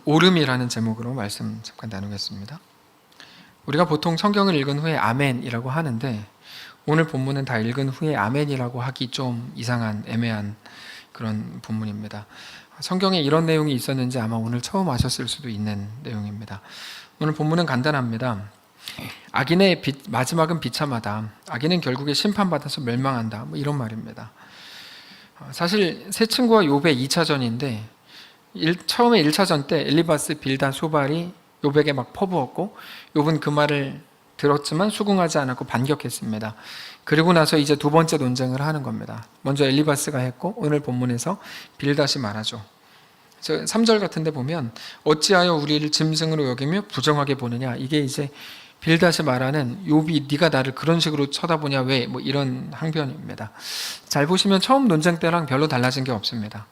오름이라는 제목으로 말씀 잠깐 나누겠습니다. 우리가 보통 성경을 읽은 후에 아멘이라고 하는데 오늘 본문은 다 읽은 후에 아멘이라고 하기 좀 이상한 애매한 그런 본문입니다. 성경에 이런 내용이 있었는지 아마 오늘 처음 아셨을 수도 있는 내용입니다. 오늘 본문은 간단합니다. 악인의 마지막은 비참하다. 악인은 결국에 심판받아서 멸망한다. 뭐 이런 말입니다. 사실 세 친구와 욥의 2차전인데 처음에 1차전 때 엘리바스, 빌단, 소발이 욥에게 막 퍼부었고 욥은 그 말을 들었지만 수긍하지 않았고 반격했습니다. 그리고 나서 이제 두 번째 논쟁을 하는 겁니다. 먼저 엘리바스가 했고 오늘 본문에서 빌닷이 말하죠. 3절 같은 데 보면 어찌하여 우리를 짐승으로 여기며 부정하게 보느냐. 이게 이제 빌닷이 말하는 욥이 네가 나를 그런 식으로 쳐다보냐 왜? 뭐 이런 항변입니다. 잘 보시면 처음 논쟁 때랑 별로 달라진 게 없습니다.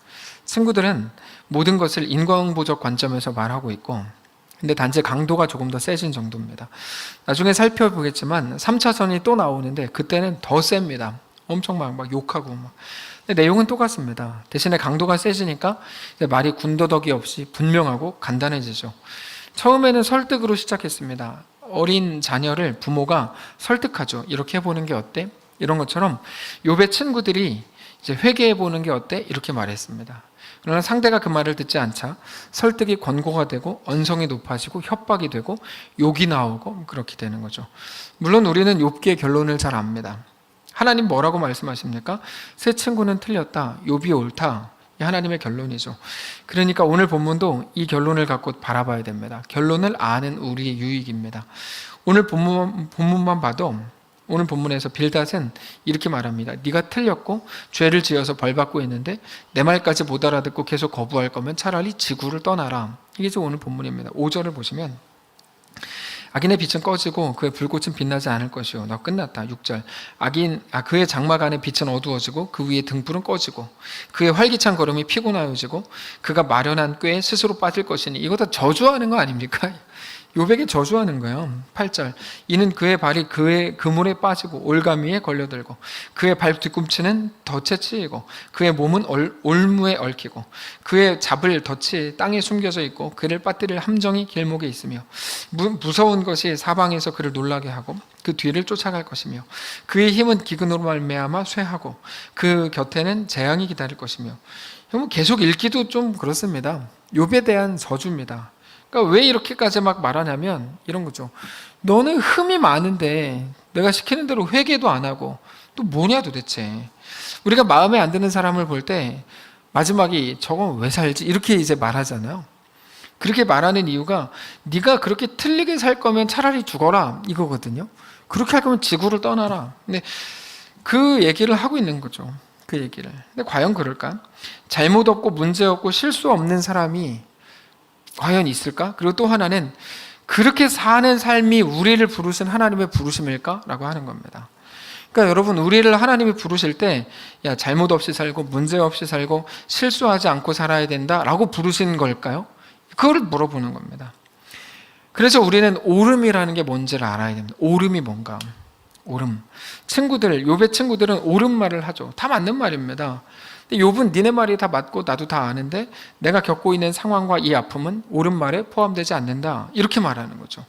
친구들은 모든 것을 인과응보적 관점에서 말하고 있고 근데 단지 강도가 조금 더 세진 정도입니다. 나중에 살펴보겠지만 3차전이 또 나오는데 그때는 더 셉니다. 엄청 막 욕하고 막. 근데 내용은 똑같습니다. 대신에 강도가 세지니까 말이 군더더기 없이 분명하고 간단해지죠. 처음에는 설득으로 시작했습니다. 어린 자녀를 부모가 설득하죠. 이렇게 해보는 게 어때? 이런 것처럼 욥의 친구들이 이제 회개해 보는 게 어때? 이렇게 말했습니다. 그러나 상대가 그 말을 듣지 않자 설득이 권고가 되고 언성이 높아지고 협박이 되고 욕이 나오고 그렇게 되는 거죠. 물론 우리는 욥기의 결론을 잘 압니다. 하나님 뭐라고 말씀하십니까? 세 친구는 틀렸다. 욥이 옳다. 이 하나님의 결론이죠. 그러니까 오늘 본문도 이 결론을 갖고 바라봐야 됩니다. 결론을 아는 우리의 유익입니다. 오늘 본문만 봐도 오늘 본문에서 빌닷은 이렇게 말합니다. 네가 틀렸고 죄를 지어서 벌받고 있는데 내 말까지 못 알아듣고 계속 거부할 거면 차라리 지구를 떠나라. 이게 지금 오늘 본문입니다. 5절을 보시면 악인의 빛은 꺼지고 그의 불꽃은 빛나지 않을 것이요. 너 끝났다. 6절 그의 장막 안에 빛은 어두워지고 그 위에 등불은 꺼지고 그의 활기찬 걸음이 피곤하여지고 그가 마련한 꾀에 스스로 빠질 것이니 이거 다 저주하는 거 아닙니까? 욥에게 저주하는 거예요. 8절 이는 그의 발이 그의 그물에 빠지고 올가미에 걸려들고 그의 발 뒤꿈치는 덫에 치이고 그의 몸은 올무에 얽히고 그의 잡을 덫이 땅에 숨겨져 있고 그를 빠뜨릴 함정이 길목에 있으며 무서운 것이 사방에서 그를 놀라게 하고 그 뒤를 쫓아갈 것이며 그의 힘은 기근으로 말미암아 쇠하고 그 곁에는 재앙이 기다릴 것이며 계속 읽기도 좀 그렇습니다. 욥에 대한 저주입니다. 그러니까 왜 이렇게까지 막 말하냐면 이런 거죠. 너는 흠이 많은데 내가 시키는 대로 회개도 안 하고 또 뭐냐 도대체. 우리가 마음에 안 드는 사람을 볼 때 마지막이 저건 왜 살지? 이렇게 이제 말하잖아요. 그렇게 말하는 이유가 네가 그렇게 틀리게 살 거면 차라리 죽어라 이거거든요. 그렇게 할 거면 지구를 떠나라. 근데 그 얘기를 하고 있는 거죠. 그 얘기를. 근데 과연 그럴까? 잘못 없고 문제 없고 실수 없는 사람이 과연 있을까? 그리고 또 하나는 그렇게 사는 삶이 우리를 부르신 하나님의 부르심일까? 라고 하는 겁니다. 그러니까 여러분 우리를 하나님이 부르실 때 야 잘못 없이 살고 문제 없이 살고 실수하지 않고 살아야 된다라고 부르신 걸까요? 그걸 물어보는 겁니다. 그래서 우리는 오름이라는 게 뭔지를 알아야 됩니다. 오름이 뭔가? 오름. 욥의 친구들은 오름 말을 하죠. 다 맞는 말입니다. 근데 욥은 니네 말이 다 맞고 나도 다 아는데 내가 겪고 있는 상황과 이 아픔은 옳은 말에 포함되지 않는다. 이렇게 말하는 거죠.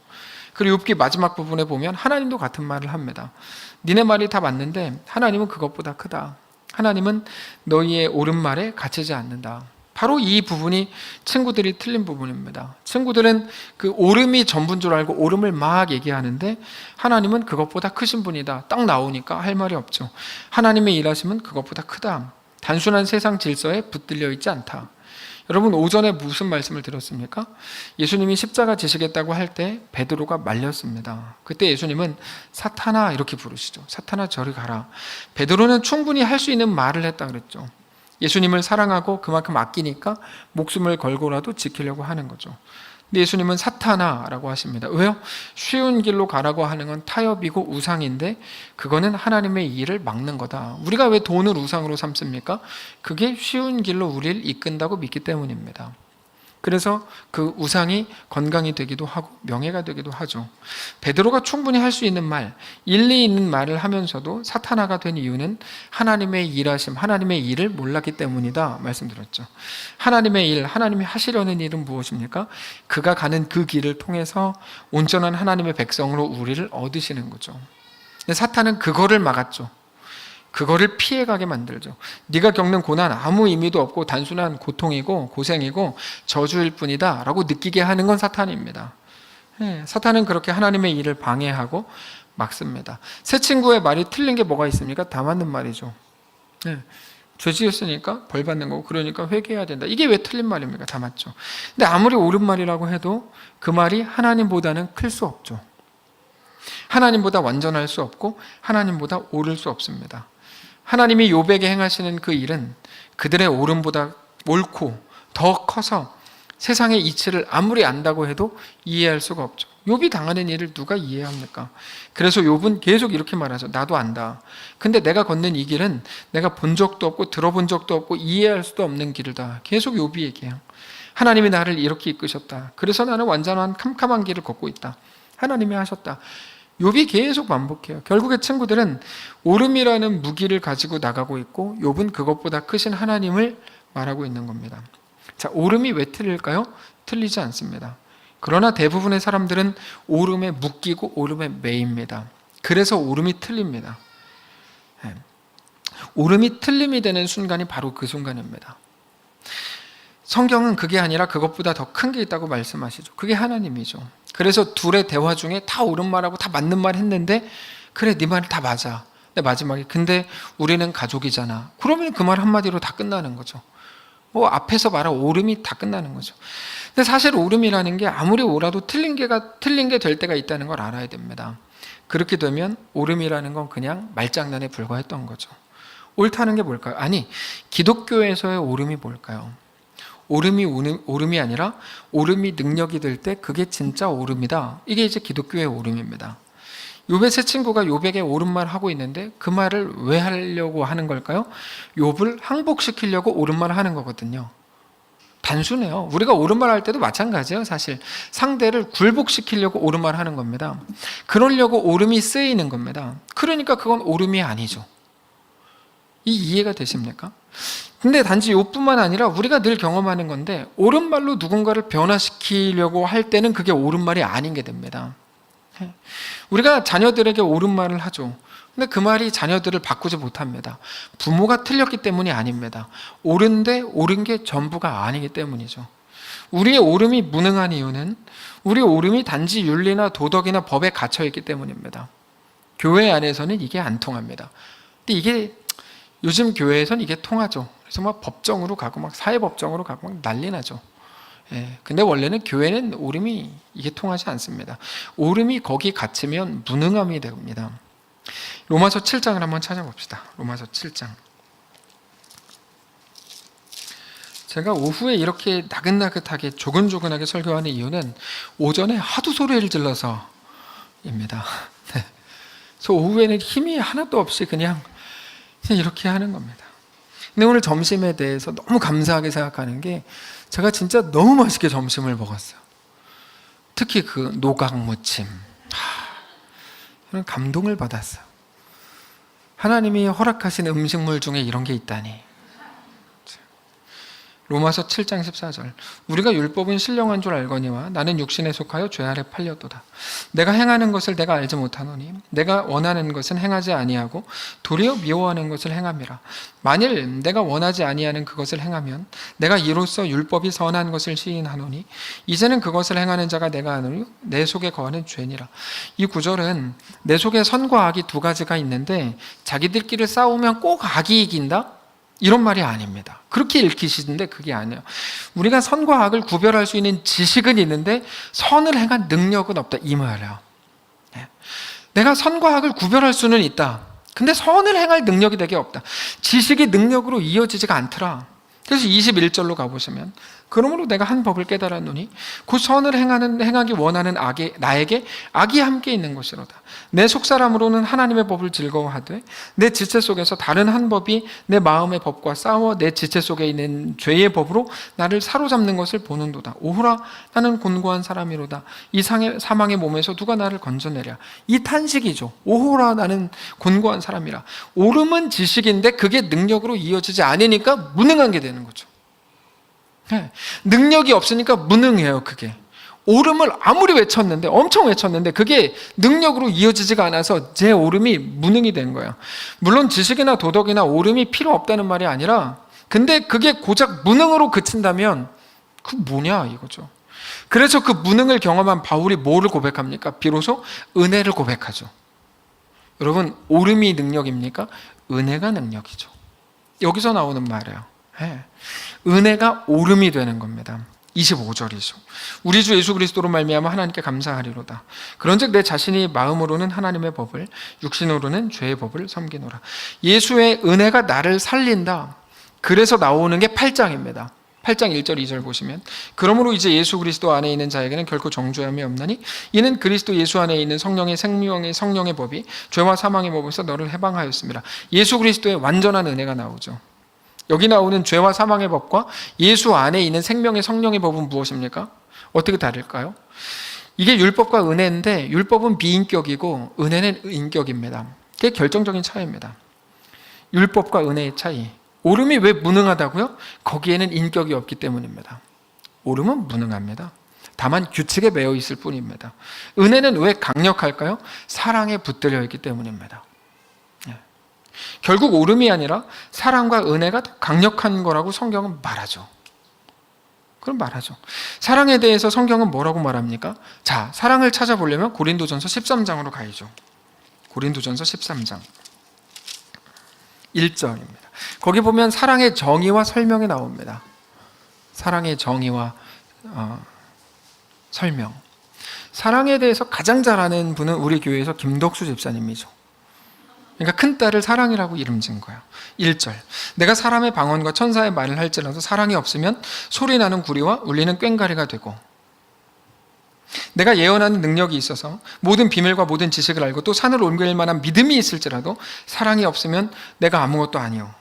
그리고 욥기 마지막 부분에 보면 하나님도 같은 말을 합니다. 니네 말이 다 맞는데 하나님은 그것보다 크다. 하나님은 너희의 옳은 말에 갇히지 않는다. 바로 이 부분이 친구들이 틀린 부분입니다. 친구들은 그 옳음이 전부인 줄 알고 옳음을 막 얘기하는데 하나님은 그것보다 크신 분이다. 딱 나오니까 할 말이 없죠. 하나님의 일하심은 그것보다 크다. 단순한 세상 질서에 붙들려 있지 않다. 여러분 오전에 무슨 말씀을 들었습니까? 예수님이 십자가 지시겠다고 할 때 베드로가 말렸습니다. 그때 예수님은 사탄아 이렇게 부르시죠. 사탄아 저리 가라. 베드로는 충분히 할 수 있는 말을 했다 그랬죠. 예수님을 사랑하고 그만큼 아끼니까 목숨을 걸고라도 지키려고 하는 거죠. 근데 예수님은 사탄아라고 하십니다. 왜요? 쉬운 길로 가라고 하는 건 타협이고 우상인데 그거는 하나님의 일을 막는 거다. 우리가 왜 돈을 우상으로 삼습니까? 그게 쉬운 길로 우리를 이끈다고 믿기 때문입니다. 그래서 그 우상이 건강이 되기도 하고 명예가 되기도 하죠. 베드로가 충분히 할 수 있는 말, 일리 있는 말을 하면서도 사탄아가 된 이유는 하나님의 일하심, 하나님의 일을 몰랐기 때문이다 말씀드렸죠. 하나님의 일, 하나님이 하시려는 일은 무엇입니까? 그가 가는 그 길을 통해서 온전한 하나님의 백성으로 우리를 얻으시는 거죠. 근데 사탄은 그거를 막았죠. 그거를 피해가게 만들죠. 네가 겪는 고난 아무 의미도 없고 단순한 고통이고 고생이고 저주일 뿐이다 라고 느끼게 하는 건 사탄입니다. 사탄은 그렇게 하나님의 일을 방해하고 막습니다. 새 친구의 말이 틀린 게 뭐가 있습니까? 다 맞는 말이죠. 죄 지었으니까 벌 받는 거고 그러니까 회개해야 된다. 이게 왜 틀린 말입니까? 다 맞죠. 근데 아무리 옳은 말이라고 해도 그 말이 하나님보다는 클 수 없죠. 하나님보다 완전할 수 없고 하나님보다 옳을 수 없습니다. 하나님이 욥에게 행하시는 그 일은 그들의 옳음보다 옳고 더 커서 세상의 이치를 아무리 안다고 해도 이해할 수가 없죠. 욥이 당하는 일을 누가 이해합니까? 그래서 욥은 계속 이렇게 말하죠. 나도 안다. 근데 내가 걷는 이 길은 내가 본 적도 없고 들어본 적도 없고 이해할 수도 없는 길이다. 계속 욥이 얘기해요. 하나님이 나를 이렇게 이끄셨다. 그래서 나는 완전한 캄캄한 길을 걷고 있다. 하나님이 하셨다. 욥이 계속 반복해요. 결국에 친구들은 옳음이라는 무기를 가지고 나가고 있고 욥은 그것보다 크신 하나님을 말하고 있는 겁니다. 자, 옳음이 왜 틀릴까요? 틀리지 않습니다. 그러나 대부분의 사람들은 옳음에 묶이고 옳음에 매입니다. 그래서 옳음이 틀립니다. 옳음이 틀림이 되는 순간이 바로 그 순간입니다. 성경은 그게 아니라 그것보다 더 큰 게 있다고 말씀하시죠. 그게 하나님이죠. 그래서 둘의 대화 중에 다 옳은 말하고 다 맞는 말 했는데 그래 네 말 다 맞아. 근데 마지막에 근데 우리는 가족이잖아. 그러면 그 말 한마디로 다 끝나는 거죠. 앞에서 말한 옳음이 다 끝나는 거죠. 근데 사실 옳음이라는 게 아무리 옳아도 틀린 게 될 때가 있다는 걸 알아야 됩니다. 그렇게 되면 옳음이라는 건 그냥 말장난에 불과했던 거죠. 옳다는 게 뭘까요? 아니, 기독교에서의 옳음이 뭘까요? 옳음이 아니라 옳음이 능력이 될 때 그게 진짜 옳음이다. 이게 이제 기독교의 옳음입니다. 욥의 새 친구가 욥에게 옳은 말 하고 있는데 그 말을 왜 하려고 하는 걸까요? 욥을 항복시키려고 옳은 말을 하는 거거든요. 단순해요. 우리가 옳은 말 할 때도 마찬가지예요. 사실 상대를 굴복시키려고 옳은 말 하는 겁니다. 그러려고 옳음이 쓰이는 겁니다. 그러니까 그건 옳음이 아니죠. 이 이해가 되십니까? 근데 단지 욥뿐만 아니라 우리가 늘 경험하는 건데 옳은 말로 누군가를 변화시키려고 할 때는 그게 옳은 말이 아닌 게 됩니다. 우리가 자녀들에게 옳은 말을 하죠. 근데 그 말이 자녀들을 바꾸지 못합니다. 부모가 틀렸기 때문이 아닙니다. 옳은데 옳은 게 전부가 아니기 때문이죠. 우리의 옳음이 무능한 이유는 우리 옳음이 단지 윤리나 도덕이나 법에 갇혀 있기 때문입니다. 교회 안에서는 이게 안 통합니다. 근데 이게 요즘 교회에서는 이게 통하죠. 그래서 막 법정으로 가고 막 사회법정으로 가고 막 난리 나죠. 근데 원래는 교회는 옳음이 이게 통하지 않습니다. 옳음이 거기 갇히면 무능함이 됩니다. 로마서 7장을 한번 찾아봅시다. 로마서 7장. 제가 오후에 이렇게 나긋나긋하게 조근조근하게 설교하는 이유는 오전에 하도 소리를 질러서입니다. 그래서 오후에는 힘이 하나도 없이 그냥 이렇게 하는 겁니다. 근데 오늘 점심에 대해서 너무 감사하게 생각하는 게 제가 진짜 너무 맛있게 점심을 먹었어요. 특히 그 노각무침. 저는 감동을 받았어요. 하나님이 허락하신 음식물 중에 이런 게 있다니. 로마서 7장 14절. 우리가 율법은 신령한 줄 알거니와 나는 육신에 속하여 죄 아래 팔렸도다. 내가 행하는 것을 내가 알지 못하노니 내가 원하는 것은 행하지 아니하고 도리어 미워하는 것을 행함이라. 만일 내가 원하지 아니하는 그것을 행하면 내가 이로써 율법이 선한 것을 시인하노니 이제는 그것을 행하는 자가 내가 아노니 내 속에 거하는 죄니라. 이 구절은 내 속에 선과 악이 두 가지가 있는데 자기들끼리 싸우면 꼭 악이 이긴다? 이런 말이 아닙니다. 그렇게 읽히시는데 그게 아니에요. 우리가 선과 악을 구별할 수 있는 지식은 있는데 선을 행한 능력은 없다 이 말이에요. 내가 선과 악을 구별할 수는 있다. 근데 선을 행할 능력이 되게 없다. 지식이 능력으로 이어지지가 않더라. 그래서 21절로 가보시면 그러므로 내가 한 법을 깨달았노니 그 선을 행하기 원하는 나에게 악이 함께 있는 것이로다. 내 속사람으로는 하나님의 법을 즐거워하되 내 지체 속에서 다른 한 법이 내 마음의 법과 싸워 내 지체 속에 있는 죄의 법으로 나를 사로잡는 것을 보는도다. 오호라, 나는 곤고한 사람이로다. 이 사망의 몸에서 누가 나를 건져내랴. 이 탄식이죠. 오호라, 나는 곤고한 사람이라. 옳음은 지식인데 그게 능력으로 이어지지 않으니까 무능한 게 되는 거죠. 능력이 없으니까 무능해요. 그게 옳음을 아무리 외쳤는데, 엄청 외쳤는데 그게 능력으로 이어지지가 않아서 제 옳음이 무능이 된 거예요. 물론 지식이나 도덕이나 옳음이 필요 없다는 말이 아니라, 근데 그게 고작 무능으로 그친다면 그 뭐냐 이거죠. 그래서 그 무능을 경험한 바울이 뭐를 고백합니까? 비로소 은혜를 고백하죠. 여러분, 옳음이 능력입니까? 은혜가 능력이죠. 여기서 나오는 말이에요. 은혜가 옳음이 되는 겁니다. 25절이죠. 우리 주 예수 그리스도로 말미암아 하나님께 감사하리로다. 그런즉 내 자신이 마음으로는 하나님의 법을, 육신으로는 죄의 법을 섬기노라. 예수의 은혜가 나를 살린다. 그래서 나오는 게 8장입니다. 8장 1절 2절 보시면, 그러므로 이제 예수 그리스도 안에 있는 자에게는 결코 정죄함이 없나니 이는 그리스도 예수 안에 있는 성령의 생명의 성령의 법이 죄와 사망의 법에서 너를 해방하였습니다. 예수 그리스도의 완전한 은혜가 나오죠. 여기 나오는 죄와 사망의 법과 예수 안에 있는 생명의 성령의 법은 무엇입니까? 어떻게 다를까요? 이게 율법과 은혜인데 율법은 비인격이고 은혜는 인격입니다. 그게 결정적인 차이입니다. 율법과 은혜의 차이. 옳음이 왜 무능하다고요? 거기에는 인격이 없기 때문입니다. 옳음은 무능합니다. 다만 규칙에 매여 있을 뿐입니다. 은혜는 왜 강력할까요? 사랑에 붙들려 있기 때문입니다. 결국 옳음이 아니라 사랑과 은혜가 더 강력한 거라고 성경은 말하죠. 그럼 말하죠. 사랑에 대해서 성경은 뭐라고 말합니까? 자, 사랑을 찾아보려면 고린도전서 13장으로 가야죠. 고린도전서 13장 1절입니다. 거기 보면 사랑의 정의와 설명이 나옵니다. 사랑의 정의와 설명. 사랑에 대해서 가장 잘 아는 분은 우리 교회에서 김덕수 집사님이죠. 그러니까 큰딸을 사랑이라고 이름 지은 거예요. 1절, 내가 사람의 방언과 천사의 말을 할지라도 사랑이 없으면 소리나는 구리와 울리는 꽹과리가 되고, 내가 예언하는 능력이 있어서 모든 비밀과 모든 지식을 알고 또 산을 옮길 만한 믿음이 있을지라도 사랑이 없으면 내가 아무것도 아니요.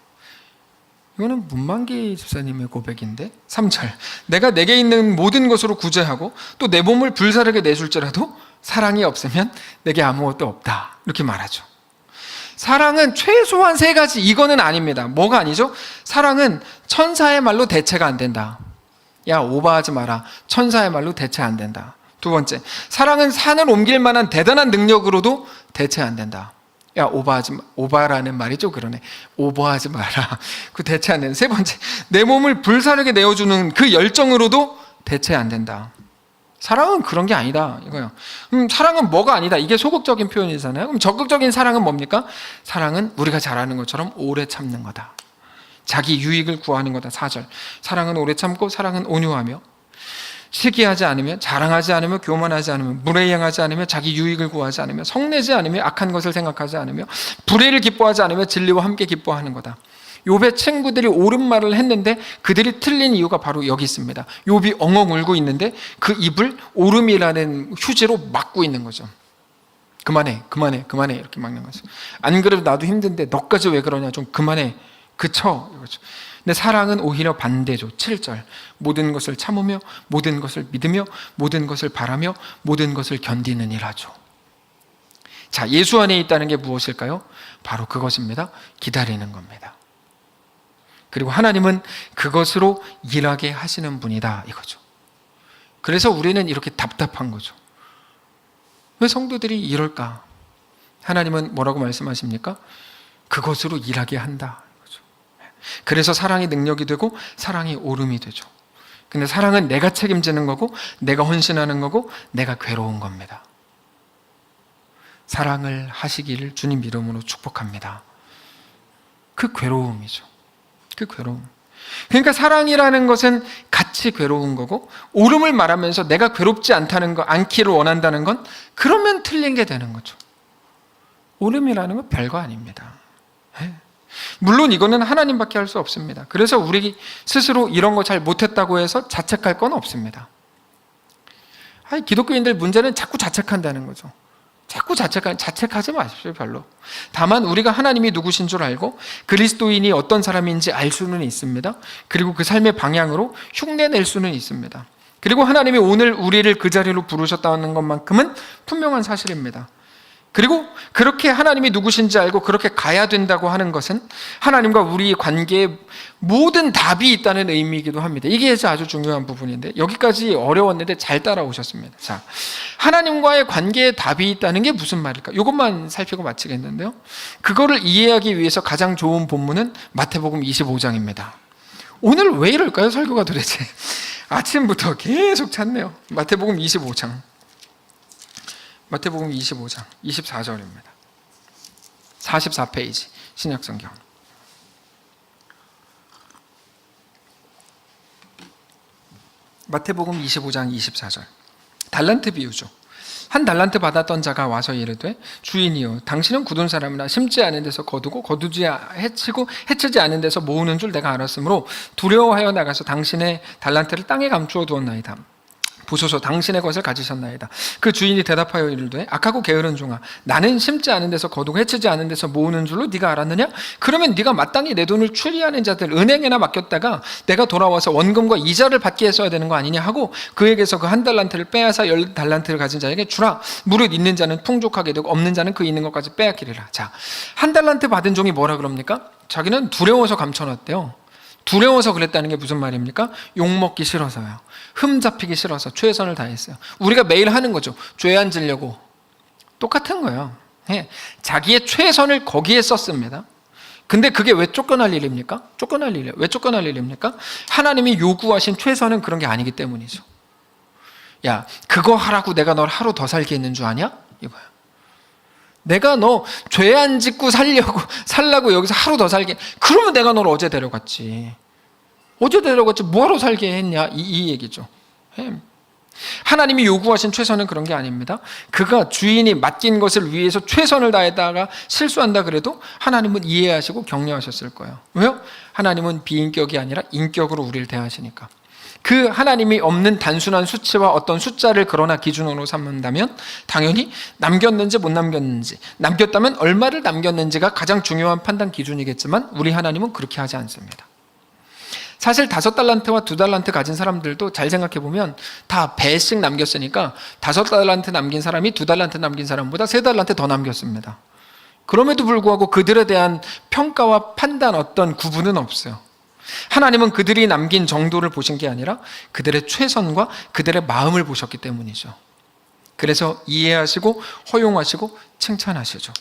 이거는 문만기 집사님의 고백인데. 3절, 내가 내게 있는 모든 것으로 구제하고 또 내 몸을 불사르게 내줄지라도 사랑이 없으면 내게 아무것도 없다. 이렇게 말하죠. 사랑은 최소한 3가지, 이거는 아닙니다. 뭐가 아니죠? 사랑은 천사의 말로 대체가 안 된다. 야, 오버하지 마라. 천사의 말로 대체 안 된다. 2번째, 사랑은 산을 옮길 만한 대단한 능력으로도 대체 안 된다. 야, 오버라는 말이 좀 그러네. 오버하지 마라. 그 대체 안 된다. 3번째, 내 몸을 불사르게 내어주는 그 열정으로도 대체 안 된다. 사랑은 그런 게 아니다 이거예요. 사랑은 뭐가 아니다, 이게 소극적인 표현이잖아요. 그럼 적극적인 사랑은 뭡니까? 사랑은 우리가 잘 아는 것처럼 오래 참는 거다. 자기 유익을 구하는 거다. 4절, 사랑은 오래 참고 사랑은 온유하며 시기하지 않으며 자랑하지 않으며 교만하지 않으며 무례행하지 않으며 자기 유익을 구하지 않으며 성내지 않으며 악한 것을 생각하지 않으며 불의를 기뻐하지 않으며 진리와 함께 기뻐하는 거다. 욥의 친구들이 옳은 말을 했는데 그들이 틀린 이유가 바로 여기 있습니다. 욥이 엉엉 울고 있는데 그 입을 옳음이라는 휴지로 막고 있는 거죠. 그만해 이렇게 막는 거죠. 안 그래도 나도 힘든데 너까지 왜 그러냐, 좀 그만해, 그쳐 이거죠. 근데 사랑은 오히려 반대죠. 7절, 모든 것을 참으며 모든 것을 믿으며 모든 것을 바라며 모든 것을 견디는 일하죠. 자, 예수 안에 있다는 게 무엇일까요? 바로 그것입니다. 기다리는 겁니다. 그리고 하나님은 그것으로 일하게 하시는 분이다 이거죠. 그래서 우리는 이렇게 답답한 거죠. 왜 성도들이 이럴까? 하나님은 뭐라고 말씀하십니까? 그것으로 일하게 한다 이거죠. 그래서 사랑이 능력이 되고 사랑이 옳음이 되죠. 근데 사랑은 내가 책임지는 거고 내가 헌신하는 거고 내가 괴로운 겁니다. 사랑을 하시기를 주님 이름으로 축복합니다. 그 괴로움이죠. 그 괴로움. 그러니까 사랑이라는 것은 같이 괴로운 거고, 옳음을 말하면서 내가 괴롭지 않기를 원한다는 건 그러면 틀린 게 되는 거죠. 옳음이라는 건 별거 아닙니다. 물론 이거는 하나님밖에 할 수 없습니다. 그래서 우리 스스로 이런 거 잘 못했다고 해서 자책할 건 없습니다. 기독교인들 문제는 자꾸 자책한다는 거죠. 자꾸 자책하지 마십시오, 별로. 다만 우리가 하나님이 누구신 줄 알고 그리스도인이 어떤 사람인지 알 수는 있습니다. 그리고 그 삶의 방향으로 흉내낼 수는 있습니다. 그리고 하나님이 오늘 우리를 그 자리로 부르셨다는 것만큼은 분명한 사실입니다. 그리고 그렇게 하나님이 누구신지 알고 그렇게 가야 된다고 하는 것은 하나님과 우리의 관계에 모든 답이 있다는 의미이기도 합니다. 이게 아주 중요한 부분인데 여기까지 어려웠는데 잘 따라오셨습니다. 자, 하나님과의 관계에 답이 있다는 게 무슨 말일까? 이것만 살피고 마치겠는데요. 그거를 이해하기 위해서 가장 좋은 본문은 마태복음 25장입니다. 오늘 왜 이럴까요? 설교가 도대체 아침부터 계속 찾네요. 마태복음 25장 24절입니다. 44페이지 신약성경. 마태복음 25장 24절. 달란트 비유죠. 한 달란트 받았던 자가 와서 이르되 주인이여 당신은 굳은 사람이나 심지 않은 데서 거두고 해치지 않은 데서 모으는 줄 내가 알았으므로 두려워하여 나가서 당신의 달란트를 땅에 감추어 두었나이다. 보소서 당신의 것을 가지셨나이다. 그 주인이 대답하여 이르되 악하고 게으른 종아 나는 심지 않은 데서 거두고 해치지 않은 데서 모으는 줄로 네가 알았느냐? 그러면 네가 마땅히 내 돈을 추리하는 자들 은행에나 맡겼다가 내가 돌아와서 원금과 이자를 받게 했어야 되는 거 아니냐 하고 그에게서 그 한 달란트를 빼앗아 10달란트를 가진 자에게 주라. 무릇 있는 자는 풍족하게 되고 없는 자는 그 있는 것까지 빼앗기리라. 자, 한 달란트 받은 종이 뭐라 그럽니까? 자기는 두려워서 감춰놨대요. 두려워서 그랬다는 게 무슨 말입니까? 욕먹기 싫어서요. 흠 잡히기 싫어서 최선을 다했어요. 우리가 매일 하는 거죠. 죄 안 지려고. 똑같은 거예요. 자기의 최선을 거기에 썼습니다. 근데 그게 왜 쫓겨날 일입니까? 왜 쫓겨날 일입니까? 하나님이 요구하신 최선은 그런 게 아니기 때문이죠. 야, 그거 하라고 내가 널 하루 더 살게 했는 줄 아냐? 이거야. 내가 너 죄 안 짓고 살라고 여기서 하루 더 살게. 그러면 내가 널 어제 데려갔지. 뭐하러 살게 했냐? 이 얘기죠. 하나님이 요구하신 최선은 그런 게 아닙니다. 그가 주인이 맡긴 것을 위해서 최선을 다했다가 실수한다 그래도 하나님은 이해하시고 격려하셨을 거예요. 왜요? 하나님은 비인격이 아니라 인격으로 우리를 대하시니까. 그 하나님이 없는 단순한 수치와 어떤 숫자를 그러나 기준으로 삼는다면 당연히 남겼는지 못 남겼는지, 남겼다면 얼마를 남겼는지가 가장 중요한 판단 기준이겠지만 우리 하나님은 그렇게 하지 않습니다. 사실 5달란트와 2달란트 가진 사람들도 잘 생각해 보면 다 배씩 남겼으니까 5달란트 남긴 사람이 2달란트 남긴 사람보다 3달란트 더 남겼습니다. 그럼에도 불구하고 그들에 대한 평가와 판단 어떤 구분은 없어요. 하나님은 그들이 남긴 정도를 보신 게 아니라 그들의 최선과 그들의 마음을 보셨기 때문이죠. 그래서 이해하시고 허용하시고 칭찬하시죠.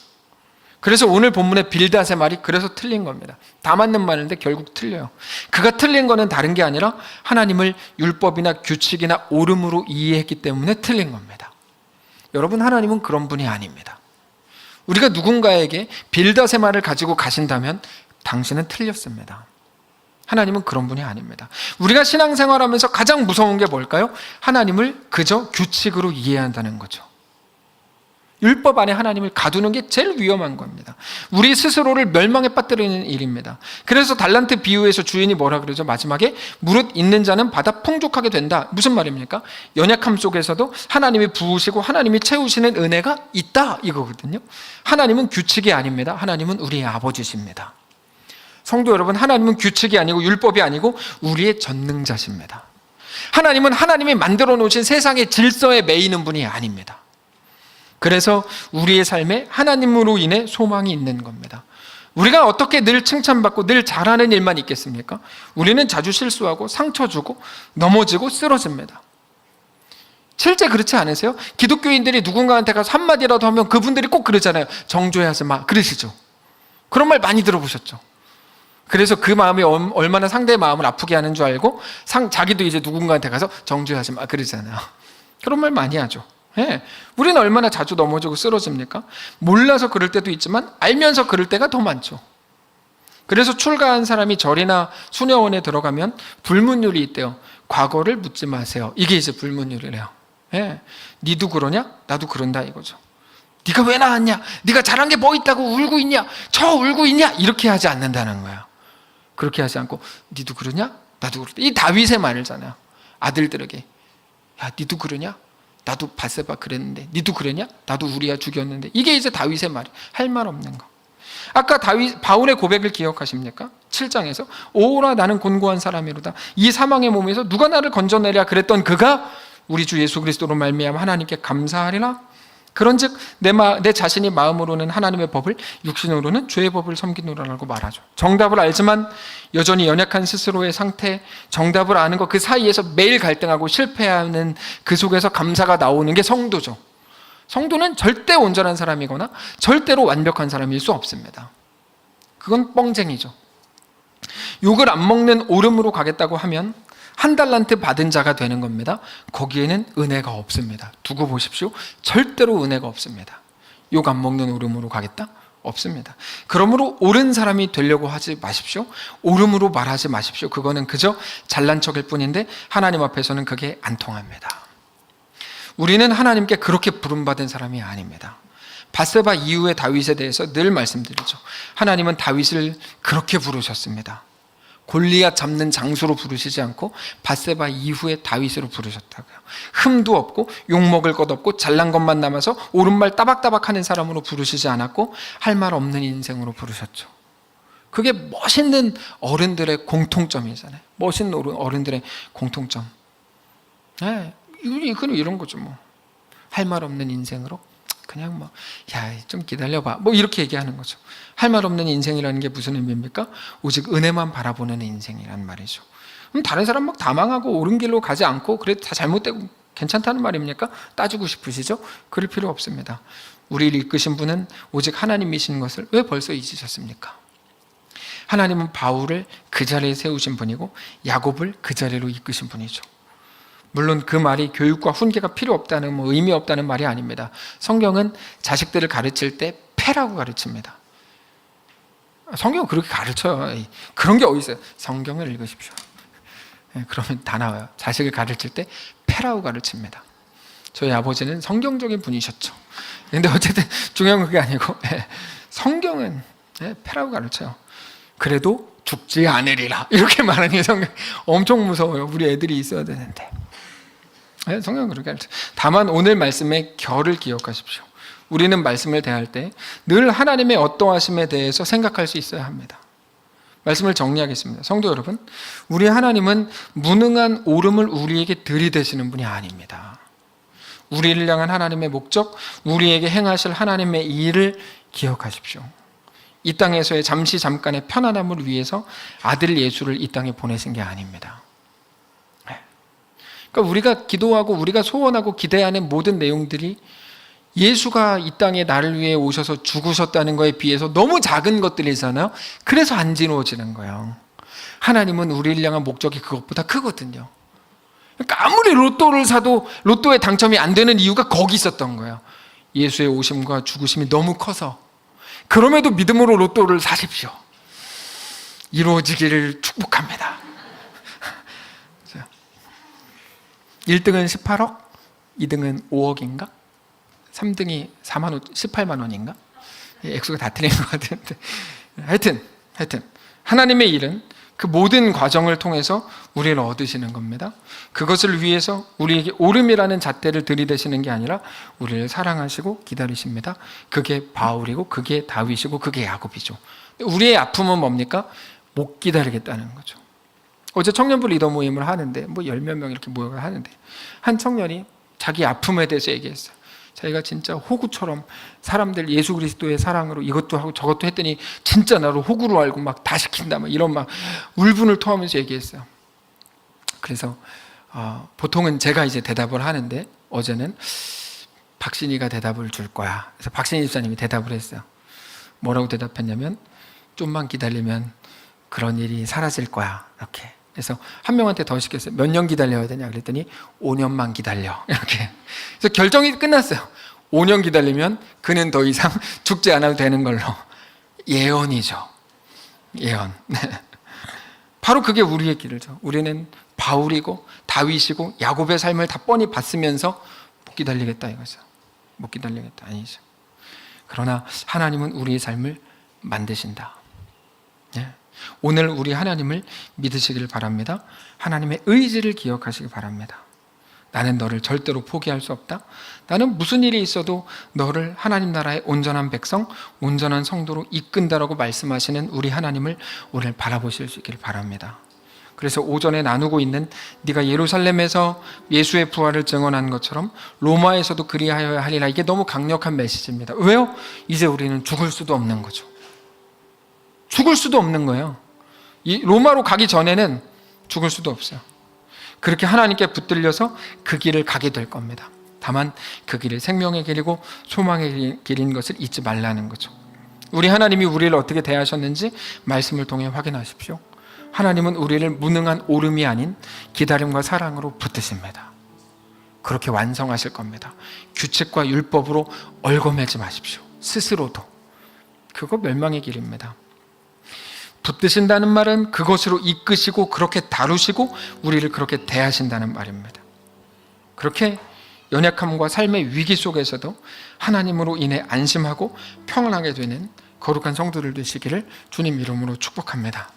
그래서 오늘 본문의 빌닷의 말이 그래서 틀린 겁니다. 다 맞는 말인데 결국 틀려요. 그가 틀린 거는 다른 게 아니라 하나님을 율법이나 규칙이나 옳음으로 이해했기 때문에 틀린 겁니다. 여러분, 하나님은 그런 분이 아닙니다. 우리가 누군가에게 빌닷의 말을 가지고 가신다면 당신은 틀렸습니다. 하나님은 그런 분이 아닙니다. 우리가 신앙생활하면서 가장 무서운 게 뭘까요? 하나님을 그저 규칙으로 이해한다는 거죠. 율법 안에 하나님을 가두는 게 제일 위험한 겁니다. 우리 스스로를 멸망에 빠뜨리는 일입니다. 그래서 달란트 비유에서 주인이 뭐라 그러죠? 마지막에 무릇 있는 자는 받아 풍족하게 된다. 무슨 말입니까? 연약함 속에서도 하나님이 부으시고 하나님이 채우시는 은혜가 있다 이거거든요. 하나님은 규칙이 아닙니다. 하나님은 우리의 아버지십니다. 성도 여러분, 하나님은 규칙이 아니고 율법이 아니고 우리의 전능자십니다. 하나님은 하나님이 만들어 놓으신 세상의 질서에 매이는 분이 아닙니다. 그래서 우리의 삶에 하나님으로 인해 소망이 있는 겁니다. 우리가 어떻게 늘 칭찬받고 늘 잘하는 일만 있겠습니까? 우리는 자주 실수하고 상처 주고 넘어지고 쓰러집니다. 실제 그렇지 않으세요? 기독교인들이 누군가한테 가서 한마디라도 하면 그분들이 꼭 그러잖아요. 정죄하지 마. 그러시죠? 그런 말 많이 들어보셨죠? 그래서 그 마음이 얼마나 상대의 마음을 아프게 하는 줄 알고 자기도 이제 누군가한테 가서 정죄하지 마 그러잖아요. 그런 말 많이 하죠. 우리는 얼마나 자주 넘어지고 쓰러집니까? 몰라서 그럴 때도 있지만 알면서 그럴 때가 더 많죠. 그래서 출가한 사람이 절이나 수녀원에 들어가면 불문율이 있대요. 과거를 묻지 마세요. 이게 이제 불문율이래요. 니도 그러냐? 나도 그런다 이거죠. 네가 왜 나왔냐? 네가 잘한 게 뭐 있다고 울고 있냐? 저 울고 있냐? 이렇게 하지 않는다는 거야. 그렇게 하지 않고 니도 그러냐? 나도 그러냐? 이 다윗의 말이잖아요. 아들들에게 야 니도 그러냐? 나도 바세바 그랬는데 니도 그러냐? 나도 우리야 죽였는데. 이게 이제 다윗의 말이 할 말 없는 거. 아까 바울의 고백을 기억하십니까? 7장에서 오라 나는 곤고한 사람이로다. 이 사망의 몸에서 누가 나를 건져내랴 그랬던 그가 우리 주 예수 그리스도로 말미암아 하나님께 감사하리라. 그런즉 내 자신이 마음으로는 하나님의 법을 육신으로는 죄의 법을 섬기노라라고 말하죠. 정답을 알지만 여전히 연약한 스스로의 상태, 정답을 아는 것 그 사이에서 매일 갈등하고 실패하는 그 속에서 감사가 나오는 게 성도죠. 성도는 절대 온전한 사람이거나 절대로 완벽한 사람일 수 없습니다. 그건 뻥쟁이죠. 욕을 안 먹는 오름으로 가겠다고 하면 한 달란트 받은 자가 되는 겁니다. 거기에는 은혜가 없습니다. 두고 보십시오. 절대로 은혜가 없습니다. 욕 안 먹는 오름으로 가겠다? 없습니다. 그러므로 옳은 사람이 되려고 하지 마십시오. 오름으로 말하지 마십시오. 그거는 그저 잘난 척일 뿐인데 하나님 앞에서는 그게 안 통합니다. 우리는 하나님께 그렇게 부름받은 사람이 아닙니다. 바세바 이후의 다윗에 대해서 늘 말씀드리죠. 하나님은 다윗을 그렇게 부르셨습니다. 골리앗 잡는 장수로 부르시지 않고 바세바 이후에 다윗으로 부르셨다고요. 흠도 없고 욕먹을 것 없고 잘난 것만 남아서 옳은 말 따박따박 하는 사람으로 부르시지 않았고 할 말 없는 인생으로 부르셨죠. 그게 멋있는 어른들의 공통점이잖아요. 멋있는 어른들의 공통점. 네, 이런 거죠. 뭐 할 말 없는 인생으로 그냥 뭐 야 좀 기다려봐 뭐 이렇게 얘기하는 거죠. 할 말 없는 인생이라는 게 무슨 의미입니까? 오직 은혜만 바라보는 인생이란 말이죠. 그럼 다른 사람 막 다 망하고 옳은 길로 가지 않고 그래도 다 잘못되고 괜찮다는 말입니까? 따지고 싶으시죠? 그럴 필요 없습니다. 우리를 이끄신 분은 오직 하나님이신 것을 왜 벌써 잊으셨습니까? 하나님은 바울을 그 자리에 세우신 분이고 야곱을 그 자리로 이끄신 분이죠. 물론 그 말이 교육과 훈계가 필요 없다는 의미 없다는 말이 아닙니다. 성경은 자식들을 가르칠 때 패라고 가르칩니다. 성경은 그렇게 가르쳐요. 그런 게 어디 있어요? 성경을 읽으십시오. 그러면 다 나와요. 자식을 가르칠 때 패라고 가르칩니다. 저희 아버지는 성경적인 분이셨죠. 근데 어쨌든 중요한 건 그게 아니고 성경은 패라고 가르쳐요. 그래도 죽지 않으리라 이렇게 말하는 게 성경 엄청 무서워요. 우리 애들이 있어야 되는데. 성경은 그렇게 가르쳐요. 다만 오늘 말씀의 결을 기억하십시오. 우리는 말씀을 대할 때 늘 하나님의 어떠하심에 대해서 생각할 수 있어야 합니다. 말씀을 정리하겠습니다. 성도 여러분, 우리 하나님은 무능한 오름을 우리에게 들이대시는 분이 아닙니다. 우리를 향한 하나님의 목적, 우리에게 행하실 하나님의 일을 기억하십시오. 이 땅에서의 잠깐의 편안함을 위해서 아들 예수를 이 땅에 보내신 게 아닙니다. 그러니까 우리가 기도하고 우리가 소원하고 기대하는 모든 내용들이 예수가 이 땅에 나를 위해 오셔서 죽으셨다는 거에 비해서 너무 작은 것들이잖아요. 그래서 안 지루어지는 거예요. 하나님은 우리를 향한 목적이 그것보다 크거든요. 그러니까 아무리 로또를 사도 로또에 당첨이 안 되는 이유가 거기 있었던 거예요. 예수의 오심과 죽으심이 너무 커서. 그럼에도 믿음으로 로또를 사십시오. 이루어지기를 축복합니다. 1등은 18억, 2등은 5억인가? 3등이 18만 원인가? 액수가 다 틀린 것 같은데 하여튼 하나님의 일은 그 모든 과정을 통해서 우리를 얻으시는 겁니다. 그것을 위해서 우리에게 오름이라는 잣대를 들이대시는 게 아니라 우리를 사랑하시고 기다리십니다. 그게 바울이고 그게 다윗이고 그게 야곱이죠. 우리의 아픔은 뭡니까? 못 기다리겠다는 거죠. 어제 청년부 리더 모임을 하는데 10몇 명 이렇게 모여서 하는데 한 청년이 자기 아픔에 대해서 얘기했어요. 자기가 진짜 호구처럼 사람들 예수 그리스도의 사랑으로 이것도 하고 저것도 했더니 진짜 나를 호구로 알고 막 다 시킨다 이런 울분을 토하면서 얘기했어요. 그래서 보통은 제가 이제 대답을 하는데 어제는 박신이가 대답을 줄 거야. 그래서 박신이 집사님이 대답을 했어요. 뭐라고 대답했냐면 좀만 기다리면 그런 일이 사라질 거야 이렇게. 그래서 한 명한테 더 시켰어요. 몇 년 기다려야 되냐 그랬더니 5년만 기다려 이렇게. 그래서 결정이 끝났어요. 5년 기다리면 그는 더 이상 죽지 않아도 되는 걸로. 예언이죠. 예언. 바로 그게 우리의 길이죠. 우리는 바울이고 다윗이고 야곱의 삶을 다 뻔히 봤으면서 못 기다리겠다 이거죠. 못 기다리겠다 아니죠. 그러나 하나님은 우리의 삶을 만드신다. 예. 오늘 우리 하나님을 믿으시길 바랍니다. 하나님의 의지를 기억하시기 바랍니다. 나는 너를 절대로 포기할 수 없다. 나는 무슨 일이 있어도 너를 하나님 나라의 온전한 백성, 온전한 성도로 이끈다라고 말씀하시는 우리 하나님을 오늘 바라보실 수 있기를 바랍니다. 그래서 오전에 나누고 있는 네가 예루살렘에서 예수의 부활을 증언한 것처럼 로마에서도 그리하여야 하리라. 이게 너무 강력한 메시지입니다. 왜요? 이제 우리는 죽을 수도 없는 거죠. 죽을 수도 없는 거예요. 이 로마로 가기 전에는 죽을 수도 없어요. 그렇게 하나님께 붙들려서 그 길을 가게 될 겁니다. 다만 그 길이 생명의 길이고 소망의 길인 것을 잊지 말라는 거죠. 우리 하나님이 우리를 어떻게 대하셨는지 말씀을 통해 확인하십시오. 하나님은 우리를 무능한 오름이 아닌 기다림과 사랑으로 붙드십니다. 그렇게 완성하실 겁니다. 규칙과 율법으로 얽어매지 마십시오. 스스로도. 그거 멸망의 길입니다. 붙드신다는 말은 그것으로 이끄시고 그렇게 다루시고 우리를 그렇게 대하신다는 말입니다. 그렇게 연약함과 삶의 위기 속에서도 하나님으로 인해 안심하고 평안하게 되는 거룩한 성도들 되시기를 주님 이름으로 축복합니다.